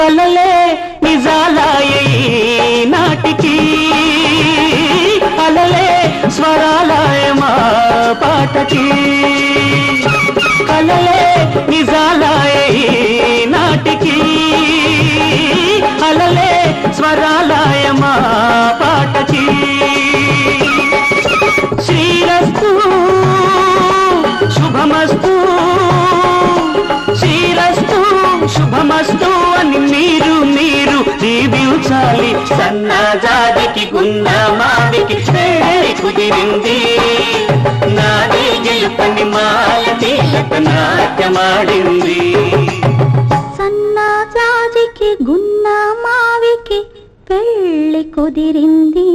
కలలే నిజాలాయే నాటికి అలలే స్వరాలాయ మా పాటకి కలలే నిజాలాయే నాటికి అలలే స్వరాలాయ మా పాటకి శ్రీరస్తు శుభమస్తు శ్రీరస్తు శుభమస్తు అని మీరు మీరు దీవించాలి సన్నజాజికి గున్న మావికి పెళ్లి కుదిరింది నాదే గెలుపని మాలతి నాట్యమాడింది సన్నజాజికి గున్న మావికి పెళ్లి కుదిరింది